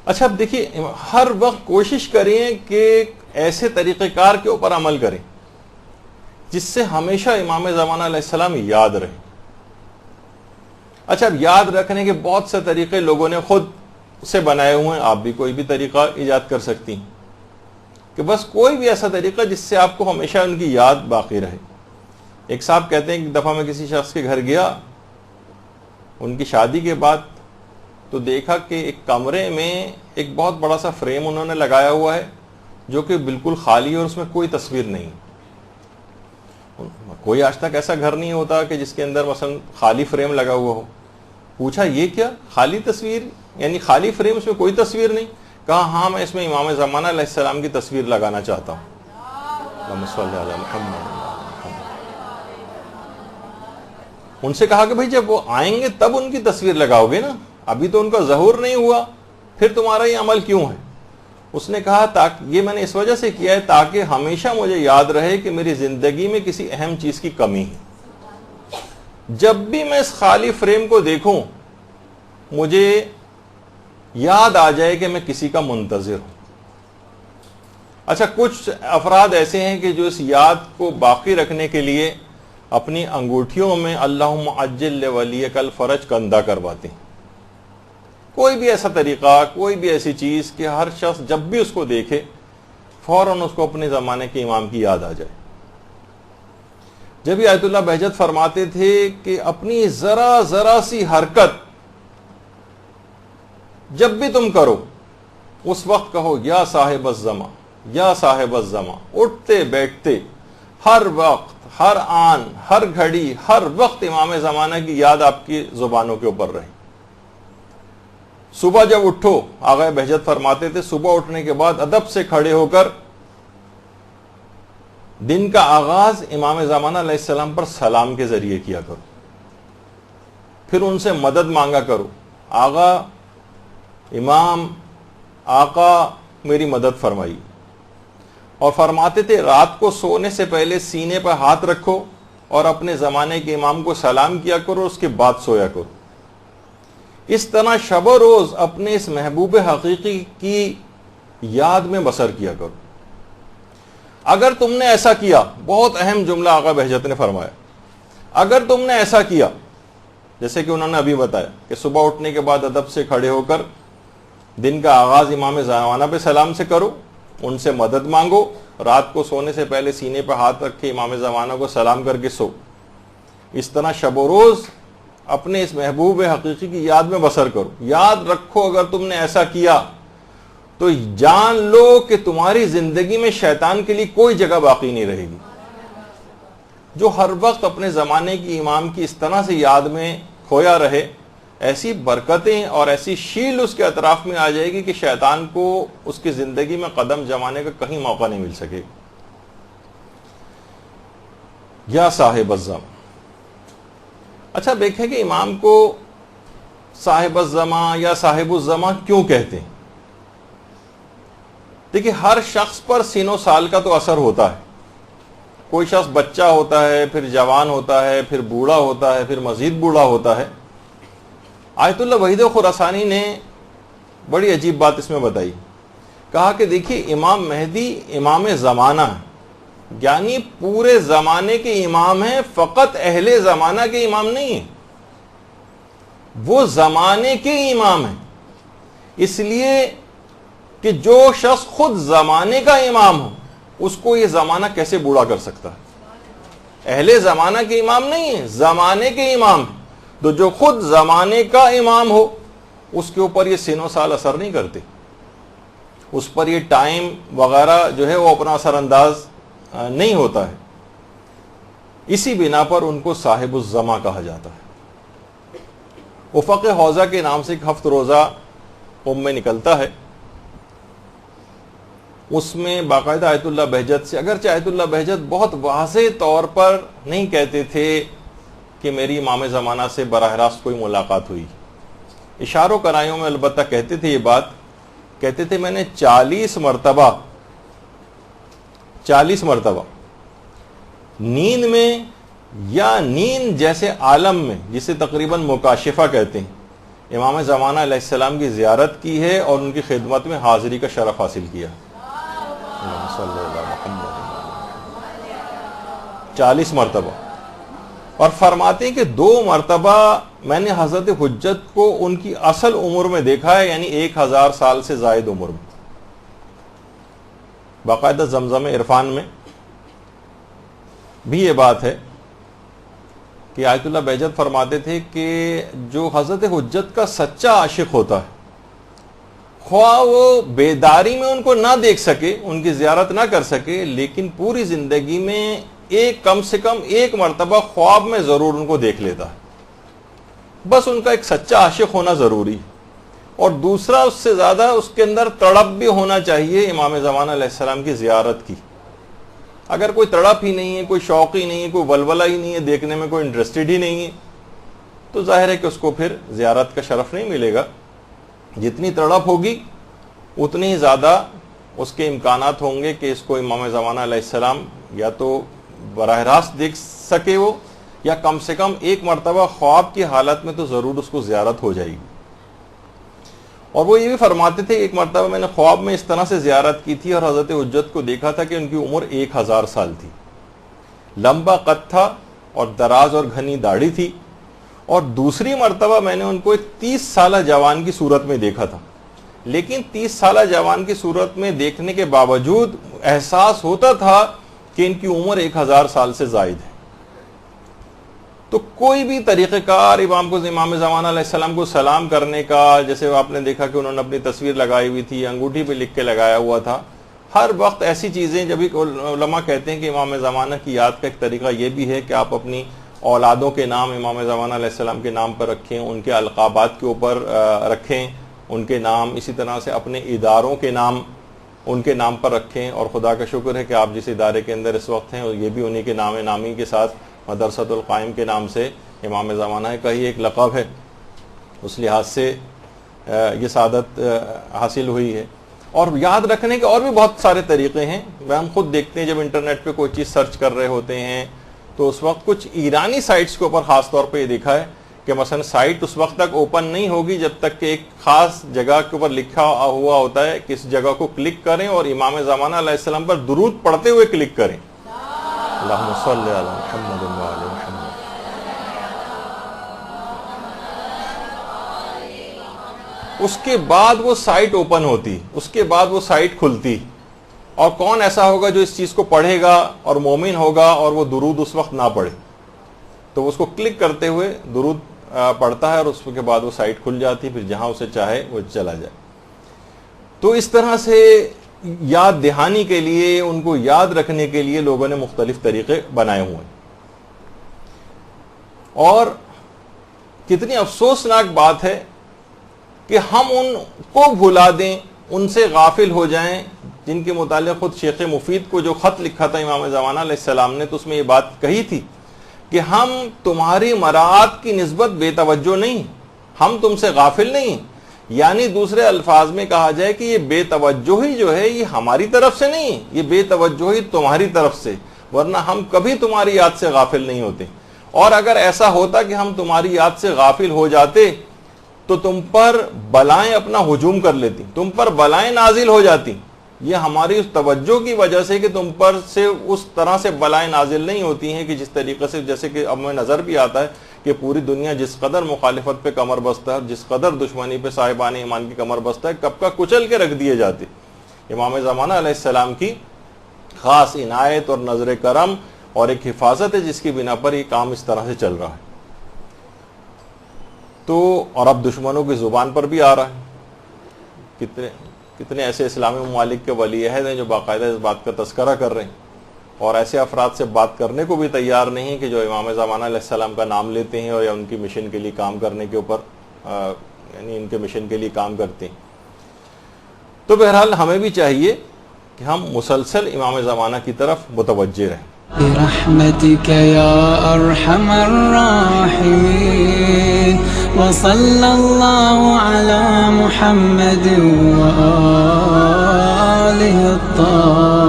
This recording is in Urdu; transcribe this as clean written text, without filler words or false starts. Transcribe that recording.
اچھا اب دیکھیے، ہر وقت کوشش کریں کہ ایسے طریقہ کار کے اوپر عمل کریں جس سے ہمیشہ امام زمانہ علیہ السلام یاد رہے. اچھا اب یاد رکھنے کے بہت سے طریقے لوگوں نے خود سے بنائے ہوئے ہیں، آپ بھی کوئی بھی طریقہ ایجاد کر سکتی ہیں کہ بس کوئی بھی ایسا طریقہ جس سے آپ کو ہمیشہ ان کی یاد باقی رہے. ایک صاحب کہتے ہیں کہ ایک دفعہ میں کسی شخص کے گھر گیا ان کی شادی کے بعد، تو دیکھا کہ ایک کمرے میں ایک بہت بڑا سا فریم انہوں نے لگایا ہوا ہے جو کہ بالکل خالی ہے اور اس میں کوئی تصویر نہیں. کوئی آج تک ایسا گھر نہیں ہوتا کہ جس کے اندر مثلا خالی فریم لگا ہوا ہو. پوچھا یہ کیا خالی تصویر، یعنی خالی فریم، اس میں کوئی تصویر نہیں؟ کہا ہاں میں اس میں امام زمانہ علیہ السلام کی تصویر لگانا چاہتا ہوں. اللہم صلی علی محمد. ان سے کہا کہ بھئی جب وہ آئیں گے تب ان کی تصویر لگاؤ گے نا، ابھی تو ان کا ظہور نہیں ہوا، پھر تمہارا یہ عمل کیوں ہے؟ اس نے کہا یہ میں نے اس وجہ سے کیا ہے تاکہ ہمیشہ مجھے یاد رہے کہ میری زندگی میں کسی اہم چیز کی کمی ہے. جب بھی میں اس خالی فریم کو دیکھوں مجھے یاد آ جائے کہ میں کسی کا منتظر ہوں. اچھا کچھ افراد ایسے ہیں کہ جو اس یاد کو باقی رکھنے کے لیے اپنی انگوٹھیوں میں اللہم عجل لولیک الفرج کندہ کرواتے ہیں. کوئی بھی ایسا طریقہ، کوئی بھی ایسی چیز کہ ہر شخص جب بھی اس کو دیکھے فوراً اس کو اپنے زمانے کے امام کی یاد آ جائے. جب یہ آیت اللہ بہجت فرماتے تھے کہ اپنی ذرا ذرا سی حرکت جب بھی تم کرو اس وقت کہو یا صاحب الزمان یا صاحب الزمان، اٹھتے بیٹھتے ہر وقت، ہر آن، ہر گھڑی، ہر وقت امام زمانہ کی یاد آپ کی زبانوں کے اوپر رہے. صبح جب اٹھو، آغا بہجت فرماتے تھے صبح اٹھنے کے بعد ادب سے کھڑے ہو کر دن کا آغاز امام زمانہ علیہ السلام پر سلام کے ذریعے کیا کرو، پھر ان سے مدد مانگا کرو. آغا، امام، آقا میری مدد فرمائی. اور فرماتے تھے رات کو سونے سے پہلے سینے پر ہاتھ رکھو اور اپنے زمانے کے امام کو سلام کیا کرو، اس کے بعد سویا کرو. اس طرح شب و روز اپنے اس محبوب حقیقی کی یاد میں بسر کیا کرو. اگر تم نے ایسا کیا، بہت اہم جملہ آقا بہجت نے فرمایا، اگر تم نے ایسا کیا جیسے کہ انہوں نے ابھی بتایا کہ صبح اٹھنے کے بعد ادب سے کھڑے ہو کر دن کا آغاز امام زمانہ پہ سلام سے کرو، ان سے مدد مانگو، رات کو سونے سے پہلے سینے پہ ہاتھ رکھ کے امام زمانہ کو سلام کر کے سو. اس طرح شب و روز اپنے اس محبوب حقیقی کی یاد میں بسر کرو. یاد رکھو اگر تم نے ایسا کیا تو جان لو کہ تمہاری زندگی میں شیطان کے لیے کوئی جگہ باقی نہیں رہے گی. جو ہر وقت اپنے زمانے کی امام کی اس طرح سے یاد میں کھویا رہے، ایسی برکتیں اور ایسی شیل اس کے اطراف میں آ جائے گی کہ شیطان کو اس کی زندگی میں قدم جمانے کا کہیں موقع نہیں مل سکے. یا صاحب الزمان. اچھا دیکھیں کہ امام کو صاحب الزمان یا صاحب الزمان کیوں کہتے ہیں؟ دیکھیں ہر شخص پر سین و سال کا تو اثر ہوتا ہے. کوئی شخص بچہ ہوتا ہے، پھر جوان ہوتا ہے، پھر بوڑھا ہوتا ہے، پھر مزید بوڑھا ہوتا ہے. آیت اللہ وحید خراسانی نے بڑی عجیب بات اس میں بتائی. کہا کہ دیکھیے امام مہدی امام زمانہ ہے، یعنی پورے زمانے کے امام ہیں، فقط اہل زمانہ کے امام نہیں ہیں، وہ زمانے کے امام ہیں. اس لیے کہ جو شخص خود زمانے کا امام ہو اس کو یہ زمانہ کیسے بوڑھا کر سکتا ہے؟ اہل زمانہ کے امام نہیں ہیں، زمانے کے امام ہیں. تو جو خود زمانے کا امام ہو اس کے اوپر یہ سین و سال اثر نہیں کرتے، اس پر یہ ٹائم وغیرہ جو ہے وہ اپنا اثر انداز نہیں ہوتا ہے. اسی بنا پر ان کو صاحب الزما کہا جاتا ہے. افق حوضہ کے نام سے ایک ہفت روزہ میں نکلتا ہے، اس میں باقاعدہ آیت اللہ بہجت سے، اگرچہ آیت اللہ بہجت بہت واضح طور پر نہیں کہتے تھے کہ میری امام زمانہ سے براہ راست کوئی ملاقات ہوئی، اشاروں کرائیوں میں البتہ کہتے تھے یہ بات. کہتے تھے میں نے 40 مرتبہ نیند میں یا نیند جیسے عالم میں، جسے تقریباً مکاشفہ کہتے ہیں، امام زمانہ علیہ السلام کی زیارت کی ہے اور ان کی خدمت میں حاضری کا شرف حاصل کیا. صلی اللہ علیہ محمد 40 مرتبہ. اور فرماتے ہیں کہ 2 مرتبہ میں نے حضرت حجت کو ان کی اصل عمر میں دیکھا ہے، یعنی 1000 سال سے زائد عمر میں. باقاعدہ زمزم عرفان میں بھی یہ بات ہے کہ آیت اللہ بہجت فرماتے تھے کہ جو حضرت حجت کا سچا عاشق ہوتا ہے، خواہ وہ بیداری میں ان کو نہ دیکھ سکے، ان کی زیارت نہ کر سکے، لیکن پوری زندگی میں کم سے کم 1 مرتبہ خواب میں ضرور ان کو دیکھ لیتا ہے. بس ان کا ایک سچا عاشق ہونا ضروری ہے. اور دوسرا اس سے زیادہ اس کے اندر تڑپ بھی ہونا چاہیے امام زمانہ علیہ السلام کی زیارت کی. اگر کوئی تڑپ ہی نہیں ہے، کوئی شوق ہی نہیں ہے، کوئی ولولہ ہی نہیں ہے، دیکھنے میں کوئی انٹرسٹڈ ہی نہیں ہے، تو ظاہر ہے کہ اس کو پھر زیارت کا شرف نہیں ملے گا. جتنی تڑپ ہوگی اتنی ہی زیادہ اس کے امکانات ہوں گے کہ اس کو امام زمانہ علیہ السلام یا تو براہ راست دیکھ سکے وہ، یا کم سے کم 1 مرتبہ خواب کی حالت میں تو ضرور اس کو زیارت ہو جائے گی. اور وہ یہ بھی فرماتے تھے 1 مرتبہ میں نے خواب میں اس طرح سے زیارت کی تھی اور حضرت حجت کو دیکھا تھا کہ ان کی عمر 1000 سال تھی، لمبا قد تھا اور دراز اور گھنی داڑھی تھی. اور دوسری مرتبہ میں نے ان کو ایک 30 سالہ جوان کی صورت میں دیکھا تھا، لیکن 30 سالہ جوان کی صورت میں دیکھنے کے باوجود احساس ہوتا تھا کہ ان کی عمر 1000 سال سے زائد ہے. تو کوئی بھی طریقہ کار امام زمانہ علیہ السلام کو سلام کرنے کا، جیسے آپ نے دیکھا کہ انہوں نے اپنی تصویر لگائی ہوئی تھی، انگوٹھی پہ لکھ کے لگایا ہوا تھا، ہر وقت ایسی چیزیں. جب علماء کہتے ہیں کہ امام زمانہ کی یاد کا ایک طریقہ یہ بھی ہے کہ آپ اپنی اولادوں کے نام امام زمانہ علیہ السلام کے نام پر رکھیں، ان کے القابات کے اوپر رکھیں ان کے نام، اسی طرح سے اپنے اداروں کے نام ان کے نام پر رکھیں. اور خدا کا شکر ہے کہ آپ جس ادارے کے اندر اس وقت ہیں یہ بھی انہی کے نام نامی کے ساتھ مدرسۃ القائم کے نام سے امام زمانہ کا ہی ایک لقب ہے. اس لحاظ سے یہ سعادت حاصل ہوئی ہے. اور یاد رکھنے کے اور بھی بہت سارے طریقے ہیں. ہم خود دیکھتے ہیں جب انٹرنیٹ پہ کوئی چیز سرچ کر رہے ہوتے ہیں تو اس وقت کچھ ایرانی سائٹس کے اوپر خاص طور پہ یہ دیکھا ہے کہ مثلا سائٹ اس وقت تک اوپن نہیں ہوگی جب تک کہ ایک خاص جگہ کے اوپر لکھا ہوا ہوتا ہے کہ اس جگہ کو کلک کریں اور امام زمانہ علیہ السلام پر درود پڑھتے ہوئے کلک کریں. اللہم صلی علی محمد و علی محمد. اس کے بعد وہ سائٹ اوپن ہوتی، اس کے بعد وہ سائٹ کھلتی. اور کون ایسا ہوگا جو اس چیز کو پڑھے گا اور مومن ہوگا اور وہ درود اس وقت نہ پڑھے؟ تو اس کو کلک کرتے ہوئے درود پڑھتا ہے اور اس کے بعد وہ سائٹ کھل جاتی، پھر جہاں اسے چاہے وہ چلا جائے. تو اس طرح سے یاد دہانی کے لیے، ان کو یاد رکھنے کے لیے لوگوں نے مختلف طریقے بنائے ہوئے ہیں. اور کتنی افسوسناک بات ہے کہ ہم ان کو بھلا دیں، ان سے غافل ہو جائیں جن کے متعلق خود شیخ مفید کو جو خط لکھا تھا امام زمانہ علیہ السلام نے، تو اس میں یہ بات کہی تھی کہ ہم تمہاری مراعات کی نسبت بے توجہ نہیں، ہم تم سے غافل نہیں. یعنی دوسرے الفاظ میں کہا جائے کہ یہ بے توجہی جو ہے یہ ہماری طرف سے نہیں، یہ بے توجہی تمہاری طرف سے، ورنہ ہم کبھی تمہاری یاد سے غافل نہیں ہوتے. اور اگر ایسا ہوتا کہ ہم تمہاری یاد سے غافل ہو جاتے تو تم پر بلائیں اپنا ہجوم کر لیتی، تم پر بلائیں نازل ہو جاتی. یہ ہماری اس توجہ کی وجہ سے کہ تم پر سے اس طرح سے بلائیں نازل نہیں ہوتی ہیں کہ جس طریقے سے، جیسے کہ اب میں نظر بھی آتا ہے کہ پوری دنیا جس قدر مخالفت پہ کمر بستہ ہے، جس قدر دشمنی پہ صاحبان ایمان کی کمر بستہ ہے، کب کا کچل کے رکھ دیے جاتے. امام زمانہ علیہ السلام کی خاص عنایت اور نظر کرم اور ایک حفاظت ہے جس کی بنا پر یہ کام اس طرح سے چل رہا ہے. تو اور اب دشمنوں کی زبان پر بھی آ رہا ہے. کتنے ایسے اسلامی ممالک کے ولی عہد ہیں جو باقاعدہ اس بات کا تذکرہ کر رہے ہیں اور ایسے افراد سے بات کرنے کو بھی تیار نہیں کہ جو امام زمانہ علیہ السلام کا نام لیتے ہیں اور یا ان کی مشن کے لیے کام کرنے کے اوپر یعنی ان کے مشن کے لیے کام کرتے ہیں. تو بہرحال ہمیں بھی چاہیے کہ ہم مسلسل امام زمانہ کی طرف متوجہ رہیں. برحمتك يا أرحم الراحمين وصلى الله على محمد وآله الطاهرين.